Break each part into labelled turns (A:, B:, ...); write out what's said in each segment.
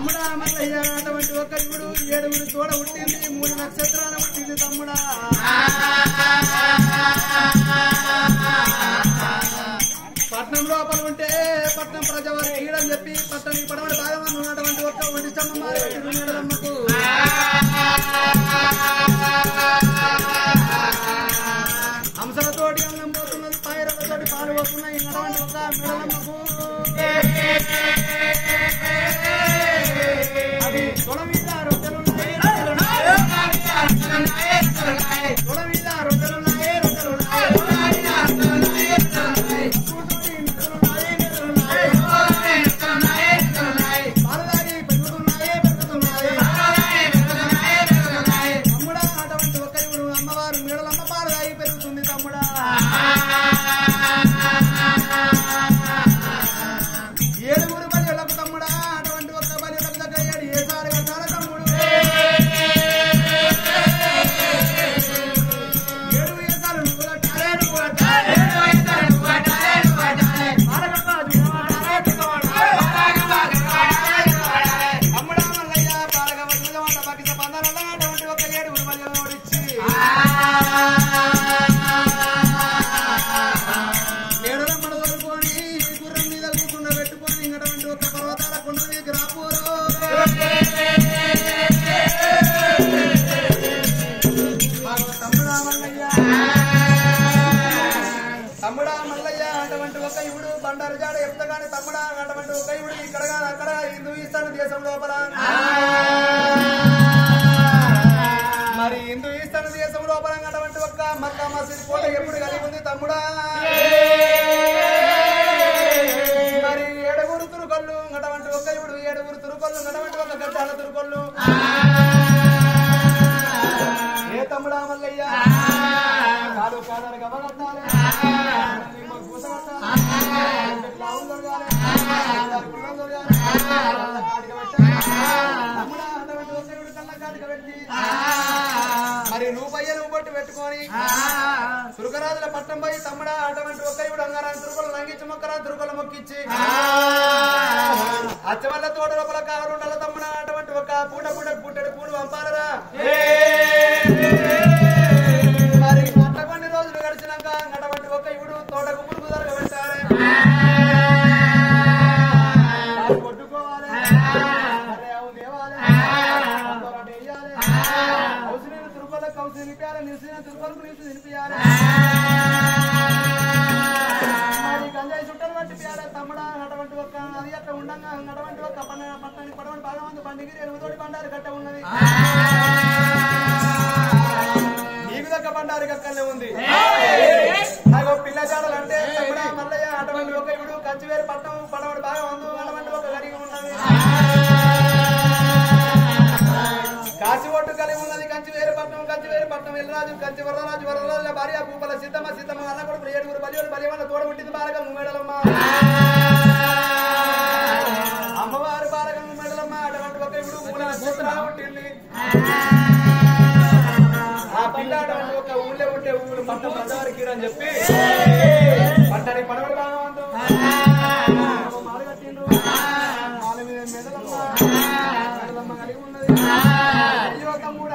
A: తమ్ముడా మల్లయ్య అటువంటి ఒక ఇప్పుడు 7 తోడ పుట్టింది 3 నక్షత్రాల పుట్టింది తమ్ముడా పట్నం లోపల ఉంటే పట్నం ప్రజవారి కీడని చెప్పి పట్టణం పడవడి భాగం ఉన్నటువంటి ఒక్క ఒడిశమ్మ మేడలమ్మకు హంసలతోటి అన్నం పోతున్నది పాయరలతోటి పాలు పోతున్నాయి అటువంటి ఒక మేడలమ్మకు అది తొడ మీద రొట్టెలున్నాయి తొడ మీద రొట్టెలున్నాయి తమ్ముడా అటువంటి ఒక ఇప్పుడు అమ్మవారు మేడలమ్మ పాలదాయి పెరుగుతుంది తమ్ముడా 7 బలిలకు తమ్ముడా అటువంటి ఒక బలిలకు దగ్గర 7 ఏసాలు కట్టాల తమ్ముడు 7 ఏసాలు నువ్వు కట్టాలే తమ్ముడా మల్లయ్య పాలగ వదిలేమాట పక్కిన పందరల అటువంటి ఒక 7 బలిలు ఓడిచ్చి 7 రమ్మను తోలుకొని గుర్రం మీద కూర్చున్న పెట్టుకొని ఇంకటువంటి ఒక పర్వతాల కొండ దగ్గర రాపోరు తమ్ముడా మల్లయ్య అటువంటి ఒక ఇవుడు బండారు జాడ ఎత్తగానే తమ్ముడా అటువంటి ఒక ఇవుడు ఇక్కడ అక్కడ హిందూయిస్తాన్ దేశం లోపల మరి హిందూయిస్తాన్ దేశం లోపల అటువంటి ఒక్క మక్కా మసీద్ కోట ఎప్పుడు కలిగి ఉంది తమ్ముడా మరి 7 తురుకొల్లు అటువంటి ఒక ఇవుడు 7 తురుకొల్లు అటువంటి ఒక గడ్డాల తురుకొల్లు ఏ తమ్ముడా మల్లయ్య కాదు కాదని గమగట్టాలి మరి నువ్వు బొట్టు పెట్టుకొని సురకరాజుల పట్టం పోయి తమ్ముడా అటువంటి ఒక ఇప్పుడు అంగారాన్ని తురుకొలు లంఘించి మొక్కరా తురుకొలు మొక్కిచ్చి అచ్చ వల్ల తోట లోపల కావాలండాల తమ్ముడా అటువంటి ఒక పుట్టెడు పూడు పంపాలరా మరి అట్ట కొన్ని రోజులు గడిచినాక అటువంటి ఒక ఇప్పుడు తోటకు పురుగు దొరకబెట్టాలి కొట్టుకోవాలి దేవాలి అవసరం తురుకొలకు అవసరం నింపాలి నిలిచిన తురుకొలకు నిలిచి నిలిపియాలి మరి గంజాయి చుట్టలు పట్టి పియాలి తమ్ముడా అటువంటి ఒక అది అట్లా ఉండగా అటువంటి ఒక పట్టణానికి పడవని బాగా మంది బండికి 8 బండారు గట్ట ఉన్నది నీవిదక్క బండారు గక్కలే ఉంది నాకు పిల్ల జాడలు అంటే తమ్ముడా మల్లయ్య అటువంటి ఒక ఇప్పుడు కంచివేరు పట్టణం పడవడి బాగా ఉంది అటువంటి ఒక గడిగి ఉన్నది కాశీ ఒట్టు కలిగి ఉన్నది కంచివేరు పట్టణం ఎల్లరాజు కంచి వరరాజు భార్య భూపల సిద్ధమ్మ అన్న కూడా 7 బలి వల్ల తోడ పుట్టింది బాలగమ్మ మేడలమ్మ అమ్మవారు బాలగమ్మ మేడలమ్మ అటువంటి ఒక ఇప్పుడు 3 నక్షత్రాలు పుట్టింది ఆ పిల్ల అటువంటి ఒక ఊళ్ళో ఉంటే ఊరు పట్టణం పెద్దవారికి అని చెప్పి పట్టణానికి పడవడు బాగుంది మాలు కట్టిండ్రు మాల మీద మెదలమ్మ కలిగి ఉన్నది అయ్యో తమ్ముడు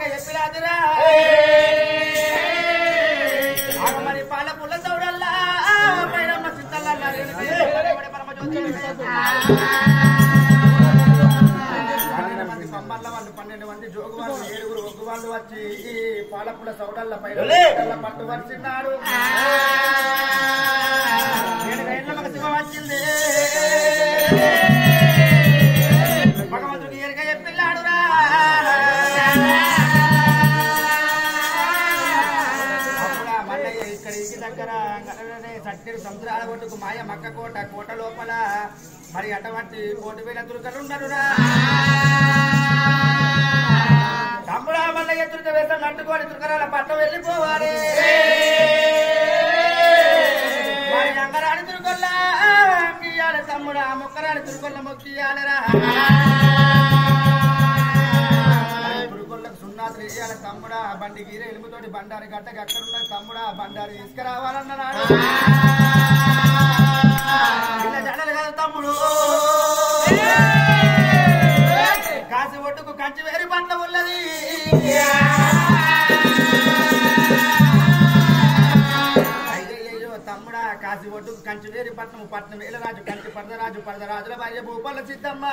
B: ఎరక ఎప్పిరాదురా మరి పాల పుల్ల చౌడల్లా పైరమ్మ సిద్ధల్లా మంది పమ్మల్ల వాళ్ళు 12 మంది జోగు వాళ్ళు 7 ఒగ్గు వాళ్ళు వచ్చి ఈ పాలపుల్ల చౌడల్ల పైన పట్టు వరిచిన్నాడు వచ్చింది భగవంతుడికి ఎరక చెప్పిల్లాడురా మల్లయ్య ఇక్కడ ఇంటి దగ్గర సట్టెడు సముద్రాల ఒడ్డుకు మాయ మక్క కోట లోపల మరి అటువంటి 1,000 తురుకలు ఉన్నారురా తమ్ముడా మల్లయ్య తురుక వేస్తాం నట్టుకోని తురుకరాల పట్ట వెళ్ళిపోవాలి మరి అంగరాని తురుకొల్లా అంగియాలి తమ్ముడా మొక్కరాని తురుకొల్ల మొక్కియాలరా తురుకొల్లకు సున్నాతులు వేయాలి తమ్ముడా బండి గీర ఎలుముతోటి బండారి గట్టకి అక్కడున్నది తమ్ముడా బండారి తీసుకురావాలన్నాడు ఇలా జడలు కదా తమ్ముడు కాసి ఒడ్డుకు కంచి వేరి పంట ఉన్నది తమ్ముడా కాసి ఒడ్డుకు కంచి వేరి పట్నం వేలరాజు కంచి పరదరాజుల భార్య భూపాల సిద్ధమ్మ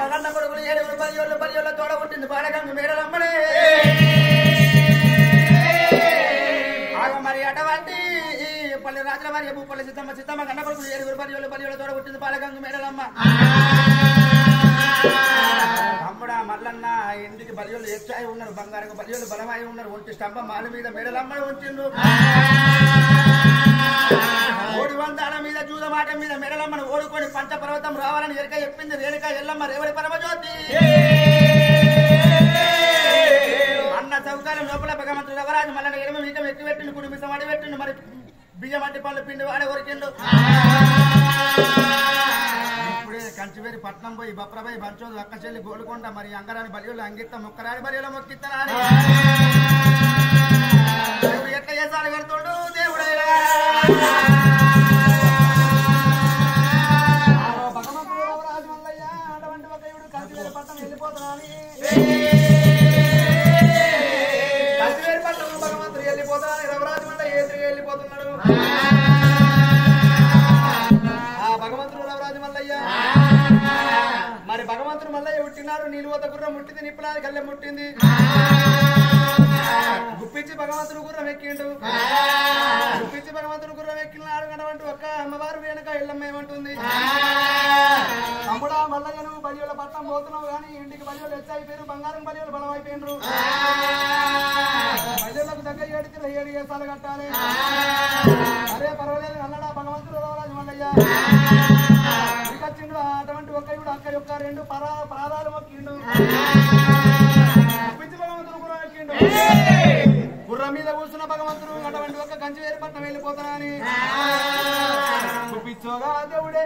B: మగన్న కొడుకులు 7 బలియోళ్ళ తోడ పుట్టింది బాలగంగ మేడలమ్మడే మరి అటువంటి పల్లె రాజుల భార్య భూపాల సిద్ధమ్మ కన్న కొడుకులు 7 బలియోళ్ళ తోడ పుట్టింది బాలగంగ మేడలమ్మ తమ్ముడా మల్లన్న ఇంటికి బలియోళ్ళు ఎచ్చాయి ఉన్నారు బంగారకు బలియోళ్ళు బలమై ఉన్నారు ఒంటి స్తంభం మాల మీద మేడలమ్మని ఉంచిండు ఓడి వందాల మీద జూద మాట మీద మెడలమ్మను ఓడుకొని పంచపర్వతం రావాలని ఎరక చెప్పింది రేణుక ఎల్లమ్మ రేవడి పరమజ్యోతి అన్న చౌకాలం లోపల భగవంతుడు రవరాజు మళ్ళీ ఎడమ మీకం ఎత్తి పెట్టిండు కుడి మిసం అడి పెట్టిండు మరి బియ్యం అట్టి పళ్ళు పిండి వాడే కొరికిండు ఇప్పుడే కంచివేరి పట్నం పోయి బప్రబాయి బంచోదు అక్క చెల్లి గోలుకొండ మరి అంగరాని బలియోళ్ళు అంగిత్త మొక్కరాని బలియోళ్ళ మొక్కిత్తరాని దేవుడు ఎట్లా చేసాడు కడుతుండు దేవుడైనా భగవంతుడు రాజు మల్లయ్య అటువంటి ఒక ఇవుడు కంచివేరి పట్నం వెళ్ళిపోతున్నాని కంచివేరి పట్నం భగవంతుడు వెళ్ళిపోతున్నాని రవరాజు మల్లయ్య ఎదురుగా వెళ్ళిపోతున్నాడు భగవంతుడు రవరాజు మల్లయ్య మరి భగవంతుడు మల్లయ్య పుట్టినారు నీలువత గుర్రం ముట్టింది నిప్పులాది కళ్ళె ముట్టింది గుప్పించి భగవంతుడు గుర్రం ఎక్కిండు గుప్పించి భగవంతుడు గుర్రం ఎక్కినాడు కనవంటూ ఒక్క అమ్మవారు వెనక ఎల్లమ్మ ఏమంటుంది తమ్ముడా మల్లయ్య నువ్వు బలియోళ్ళ పట్టం పోతున్నావు కానీ ఇంటికి బలియోళ్ళు ఎచ్చైపోయారు బంగారం బలియోళ్ళు బలం అయిపోయినరు బలియోళ్ళకు దగ్గర 7 కేసాలు కట్టాలి అరే పర్వాలేదు అన్నాడా భగవంతుడు రావరాజు మల్లయ్య వచ్చిండు అటువంటి ఒక్క ఇప్పుడు అక్క యొక్క 2 పాదాలు మొక్కిండు పిచ్చి భగవంతుడు గుర్రం ఎక్కిండు గుర్రం మీద కూర్చున్న భగవంతుడు అటువంటి ఒక్క కంచి వేరు పట్నం వెళ్ళిపోతానా అని పిచ్చోగా దేవుడే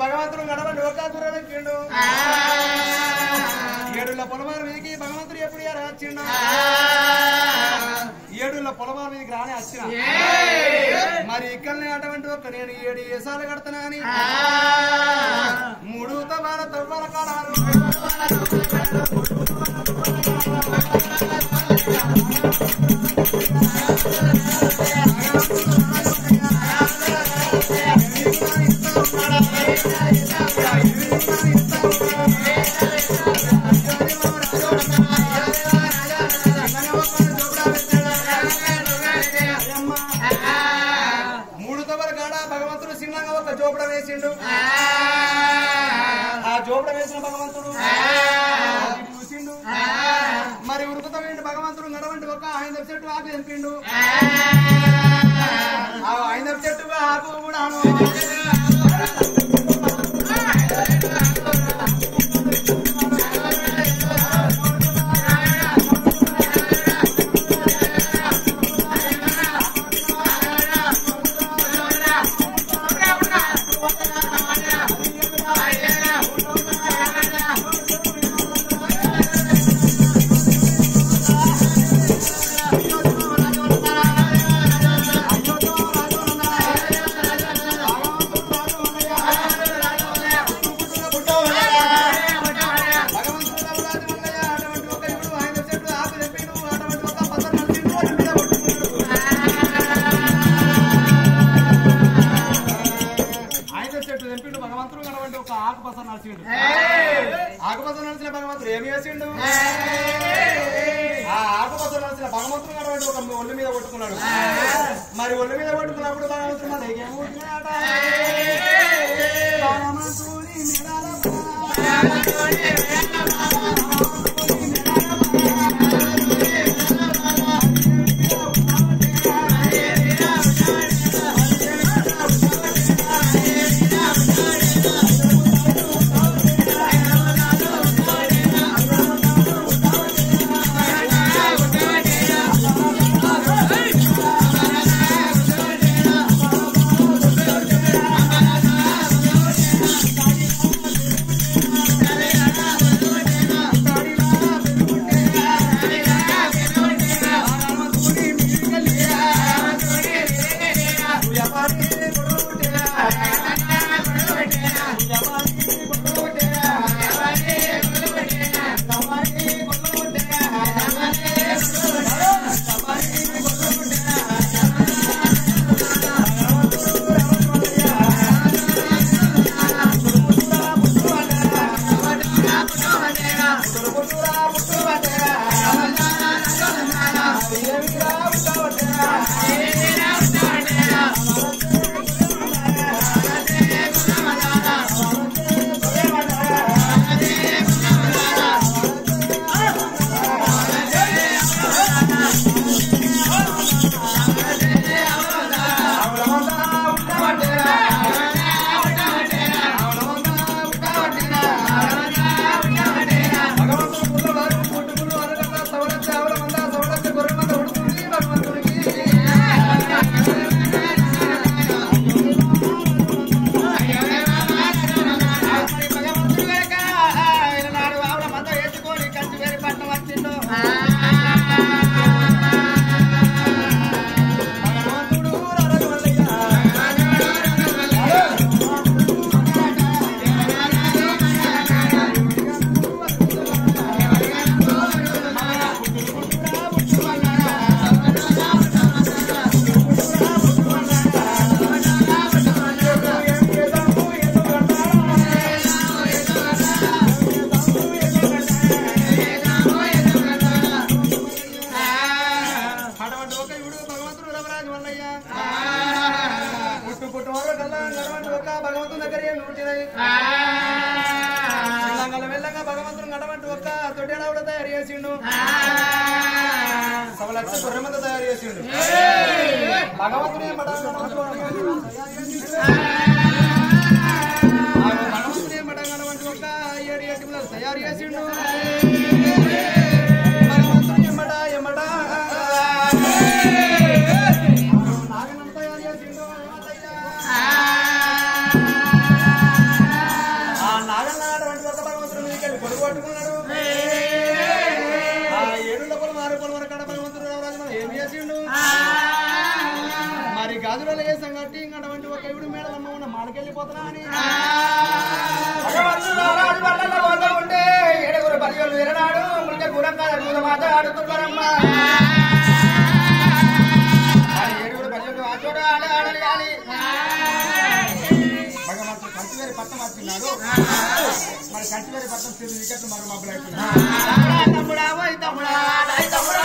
B: భగవంతుడు నడవండి ఒక గుర్రం ఎక్కిండు ఏడుల పొలమారు వీకి భగవంతుడు ఎప్పుడు వచ్చిండు భగవాన్ మీదకి రాని వచ్చిన మరి ఇక్కడనే అటువంటి ఒక నేను 7 ఏసాలు కడతానా అని 3 తవ్వాల కాడారు జోపడ వేసిండు ఆ జోపడ వేసిన భగవంతుడు చూసిండు మరి ఉరుకుతాడు భగవంతుడు నడవంటి ఒక 5 చెట్టు ఆకు తెంపిండు ఆ 5 చెట్టు ఆకు కూడా ఆకుపస నడిచిన భగవంతుడు ఏమి చేసిండు ఆ ఆకుపస నడిచిన భగవంతుడు కాబట్టి ఒక ఒళ్ళు మీద కొట్టుకున్నాడు మరి ఒళ్ళు మీద కొట్టుకున్నప్పుడు భగవంతుడు మరి ఏమవుతున్నాడట ఏడు లోపల 6 పొలం వరకు భగవంతుడు రావరాజు ఏం చేసిండు మరి గాజురాలు వేసాం కట్టి అటువంటి ఒక ఇవిడు మేడలమ్మ ఉన్న మాడకెళ్ళిపోతున్నా అని ఉంటే ఏడుగురు పదివేలు విరనాడు మృగ గురంగా మాట ఆడుతున్నారమ్మా ఏడుగురు పదివేలు ఆచోడు ఆడాలి కంటివేరి పట్టం వచ్చిన్నాడు మరి కంటివేరి పట్టం తిరిగి వికెట్లు మరి మబ్బులు అయిపోయింది తమ్ముడా తమ్ముడా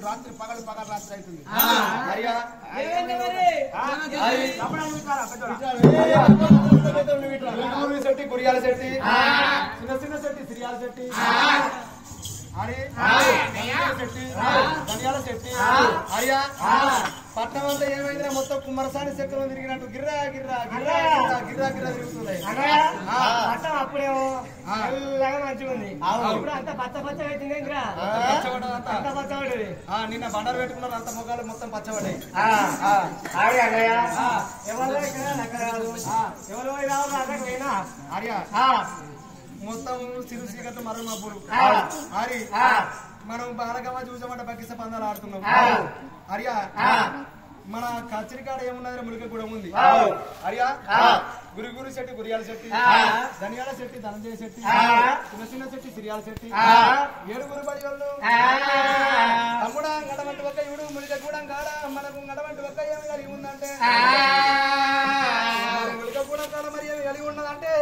B: రాత్రి పగలు రాత్రి అవుతుంది శెట్టి గురియాల శెట్టి చిన్న చిన్న శెట్టి సిరియాల శెట్టి శెట్టి ధనియాల శెట్టి అయ్యా పట్నం అంతా ఏమైందిరా మొత్తం కుమ్మరసాని చక్రం తిరిగినట్టు గిర్రా గిర్రా గిర్రా గిర్రా గిర్రా తిరుగుతుంది
C: పట్టం అప్పుడేమో ఎల్లగా మంచిగా ఉంది ఇప్పుడు అంత పచ్చ పచ్చగా అవుతుంది అంత పచ్చబడి
B: నిన్న బండారు పెట్టుకున్నారు అంత ముఖాలు మొత్తం పచ్చబడ్డాయి
C: ఎవరు రావాలి అక్కడికైనా
B: ఆర్యా మొత్తం సిరు సీకట్లు మరో మబ్బులు ఆరి మనం బాలకమ్మ చూసామంటే బగ్గిస పందాలు ఆడుతున్నాం అరియా మన కచ్చరికాడ ఏమున్నది ములిక కూడా ఉంది అరియా గురి శెట్టి గురియాల శెట్టి ధనియాల శెట్టి ధనంజయ శెట్టి చిన్న చిన్న శెట్టి సిరియాల శెట్టి ఏడుగురు బడి వాళ్ళు తమ్ముడా గడవంటి ఒక్క ఇవుడు ములిక కూడా కాడ మనకు గడవంటి ఒక్క ఏమి కలిగి ఉందంటే ములిక కూడా కాడ మరి ఏమి కలిగి ఉన్నదంటే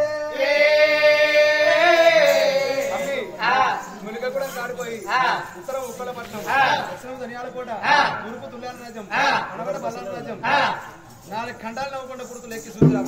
B: ములిక కూడా కాడిపోయి ఉత్తరం ఉప్పలపట్నం దక్షిణం ధనియాల కోట తూర్పు తుల్యాల రాజ్యం అనగడ బల్లాల రాజ్యం 4 ఖండాలు నవ్వకుండా గుర్తులు ఎక్కి చూద్దాం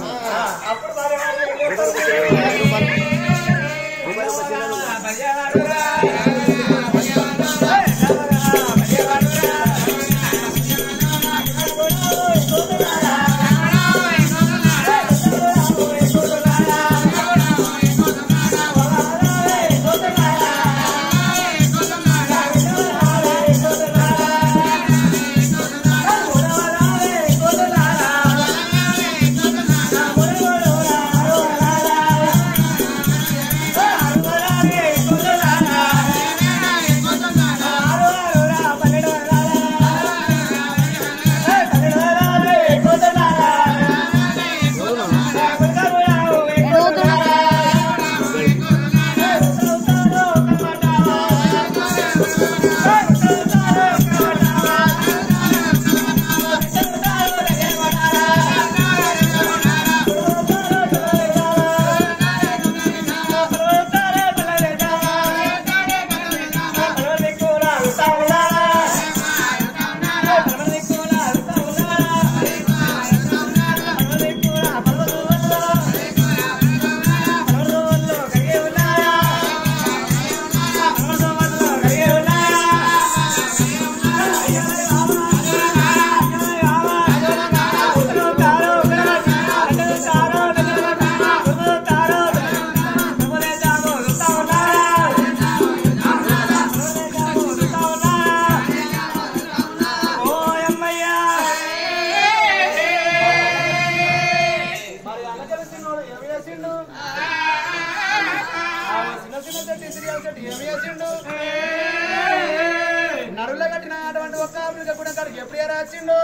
B: నడుల కట్టిన అటువంటి ఒక్క ఆఫ్రికా కూడా కాడికి ఎప్పుడు రాచిండు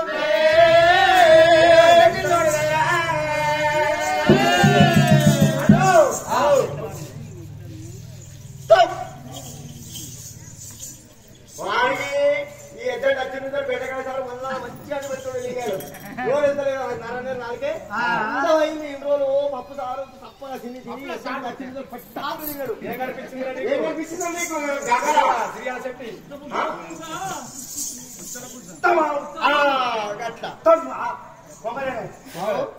C: వాడికి ఈ ఎద్దరు వచ్చిన బయటకాల మంచిగా నాలుగే ఇన్ని రోజులు పప్పు సారు తప్పగా తిని తిని పట్టాలు తిన్నాడు
B: పొంగలేనే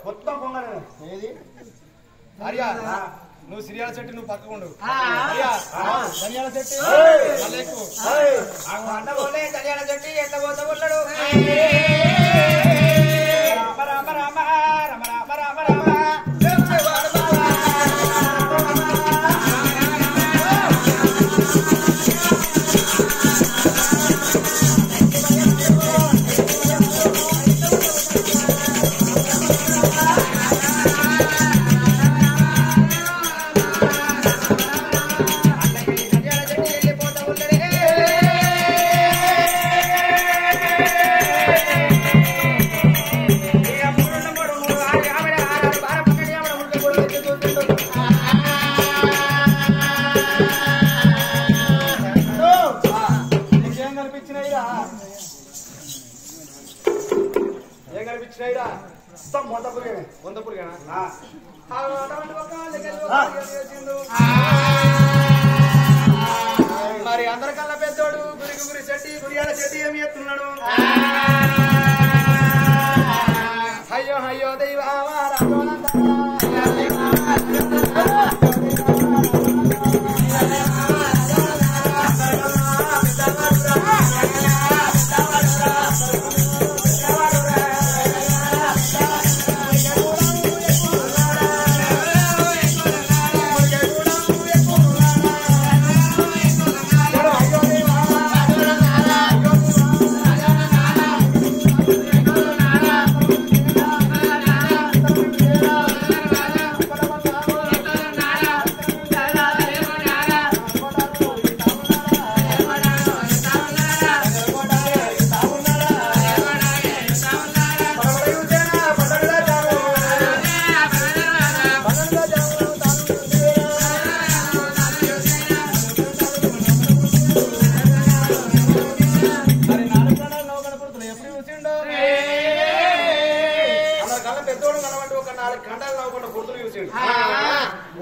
B: మొత్తం పొంగలేనే ఏది
A: అరియా నువ్వు సిరియాల చెట్టు నువ్వు పక్కకుండు ధనియాల చెట్టు
C: అంట పోలే ధనియాల చెట్టు ఎంత పోతా ఉన్నాడు రామ రామ రామ రామ రామ రామ
A: ఏం కనిపించినాయిరా
B: వందపురిగేనా
A: మరి అందరికల్లా పెద్దోడు గురి చెట్టి గురియాల చెట్టి ఏమి ఎత్తున్నాడు అయ్యో అయ్యో దైవమా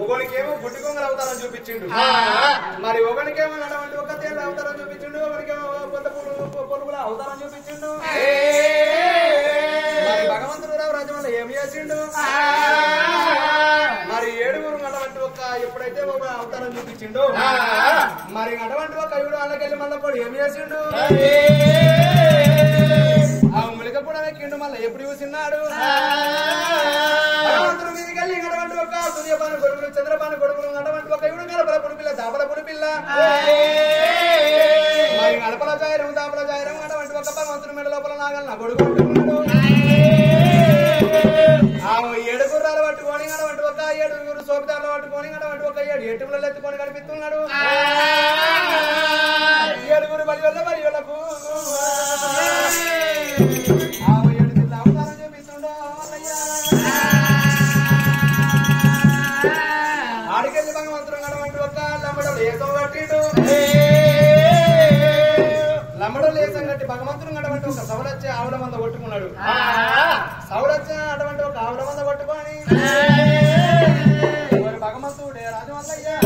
A: ఒకనికేమో గుడ్డి కొంగలు అవుతారని చూపించిండు మరి ఒకనికేమో నడవంటి ఒక తేళ్ళు అవుతారని చూపించిండు ఒకనికేమో కొత్త పొలుగులు అవుతారని చూపించిండు మరి భగవంతుడు రావు రాజమల్ల ఏమి చేసిండు మరి ఏడుగురు నడవంటి ఒక ఎప్పుడైతే ఒక అవతారం చూపించిండు మరి నడవంటి ఒక ఐదు వాళ్ళకెళ్ళి మళ్ళీ కూడా ఏమి చేసిండు ఆ ములిక కూడా వెక్కిండు మళ్ళీ ఎప్పుడు చూసినాడు భగవంతుడు మీదికెళ్ళి నడవంటి ఒక సూర్యపాన కొడుకులు చంద్రపాన కొడుకులు నడవంటి ఒక ఇవుడు గడపల పుడిపిల్ల దాపల పుడిపిల్ల మరి గడపల జాయరం దాపల జాయరం నడవంటి ఒక భగవంతుడు మెడ లోపల నాగల్ నా కొడుకు ఆ ఏడుగుర్రాలు పట్టుకొని నడవంటి ఒక ఏడుగురు సోపిదారులు పట్టుకొని నడవంటి ఒక ఏడు ఎటుములు ఎత్తుకొని కనిపిస్తున్నాడు ఏడుగురు బలి వల్ల బలి వాళ్ళకు ఆడికెళ్ళి భగవంతుడు నడవంటి ఒక లంబడు లేసం కట్టిడు లంబడు లేసం కట్టి భగవంతుడు నడవంటి ఒక సౌరచ్చే ఆవుల మంద కొట్టుకున్నాడు సౌరచ్చే అటువంటి ఒక ఆవుల మంద కొట్టుకొని భగవంతుడే రాజు వల్లయ్యా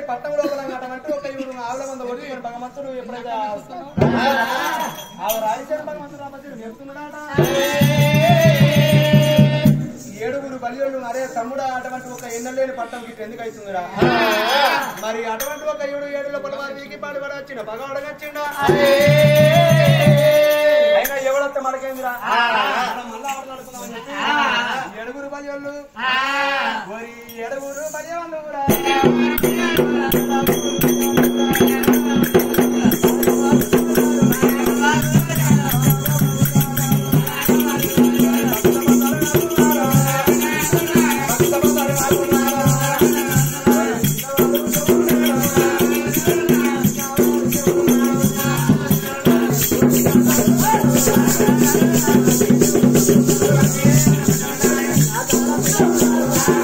A: పట్టం లోపల అటువంటి ఒక ఇవుడు ఆవుల మంద కొట్టి భగవంతుడు ఎప్పుడైతే రాజేశ్వర భగవంతుడు రామచంద్రుడు చెప్తున్నాడట ఏడుగురు బలియోళ్ళు అరే తమ్ముడా అటువంటి ఒక ఎన్నలేని పట్టం గిట్ట ఎందుకు అవుతుందిరా మరి అటువంటి ఒక ఏడు ఏడులో పొలవారికి పాడుపడి వచ్చిండ పగవాడు వచ్చిండ అయినా ఎవడొస్తే మనకేందిరా మళ్ళా ఆటలాడుకున్నామని చెప్పి ఏడుగురు బలియోళ్ళు మరి ఏడుగురు బలియోళ్ళు కూడా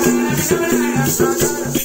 B: రాజా